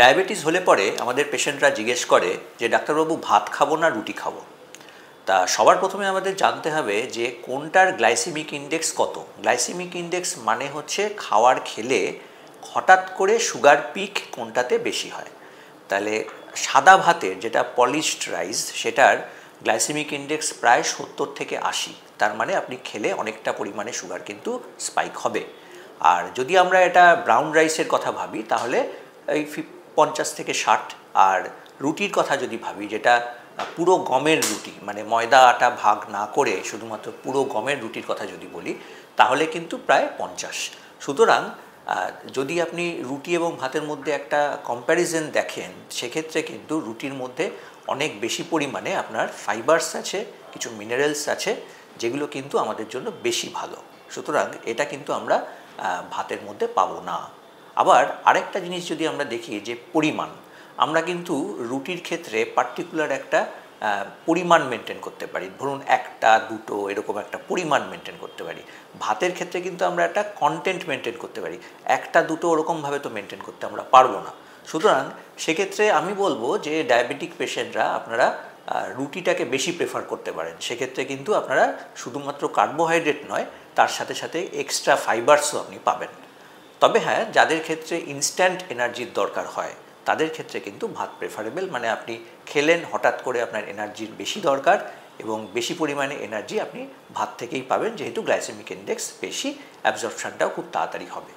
Diabetes হলে পরে আমাদের পেশেন্টরা জিজ্ঞেস করে যে ডাক্তারবাবু ভাত খাবো না রুটি খাবো। তা সবার প্রথমে আমাদের জানতে হবে যে কোনটার গ্লাইসেমিক ইন্ডেক্স কত। গ্লাইসেমিক ইন্ডেক্স মানে হচ্ছে খাওয়ার খেলে হঠাৎ করে সুগার পিক কোনটাতে বেশি হয়। তাহলে সাদা ভাতের যেটা পলিশড রাইস সেটার গ্লাইসেমিক ইন্ডেক্স প্রায় 70 থেকে 80, তার মানে আপনি খেলে অনেকটা পরিমাণে সুগার কিন্তু স্পাইক হবে। আর যদি আমরা এটা ব্রাউন রাইসের কথা ভাবি তাহলে এই 50 থেকে 60। আর রুটির কথা যদি ভাবি, যেটা পুরো গমের রুটি, মানে ময়দা আটা ভাগ না করে শুধুমাত্র পুরো গমের রুটির কথা যদি বলি তাহলে কিন্তু প্রায় 50। সুতরাং যদি আপনি রুটি এবং ভাতের মধ্যে একটা কম্প্যারিজন দেখেন, সেক্ষেত্রে কিন্তু রুটির মধ্যে অনেক বেশি পরিমাণে আপনার ফাইবারস আছে, কিছু মিনারেলস আছে, যেগুলো কিন্তু আমাদের জন্য বেশি ভালো। সুতরাং এটা কিন্তু আমরা ভাতের মধ্যে পাবো না। আবার আরেকটা জিনিস যদি আমরা দেখি যে পরিমাণ, আমরা কিন্তু রুটির ক্ষেত্রে পার্টিকুলার একটা পরিমাণ মেনটেন করতে পারি, ধরুন একটা দুটো এরকম একটা পরিমাণ মেনটেন করতে পারি। ভাতের ক্ষেত্রে কিন্তু আমরা একটা কন্টেন্ট মেনটেন করতে পারি, একটা দুটো ওরকমভাবে তো মেনটেন করতে আমরা পারবো না। সুতরাং সেক্ষেত্রে আমি বলবো যে ডায়াবেটিক পেশেন্টরা আপনারা রুটিটাকে বেশি প্রেফার করতে পারেন। সেক্ষেত্রে কিন্তু আপনারা শুধুমাত্র কার্বোহাইড্রেট নয়, তার সাথে সাথে এক্সট্রা ফাইবারসও আপনি পাবেন। তবে হ্যাঁ, যাদের ক্ষেত্রে ইনস্ট্যান্ট এনার্জির দরকার হয় তাদের ক্ষেত্রে কিন্তু ভাত প্রেফারেবল। মানে আপনি খেলেন, হঠাৎ করে আপনার এনার্জির বেশি দরকার এবং বেশি পরিমাণে এনার্জি আপনি ভাত থেকেই পাবেন, যেহেতু গ্লাইসেমিক ইন্ডেক্স বেশি, অ্যাবজর্পশনটাও খুব তাড়াতাড়ি হবে।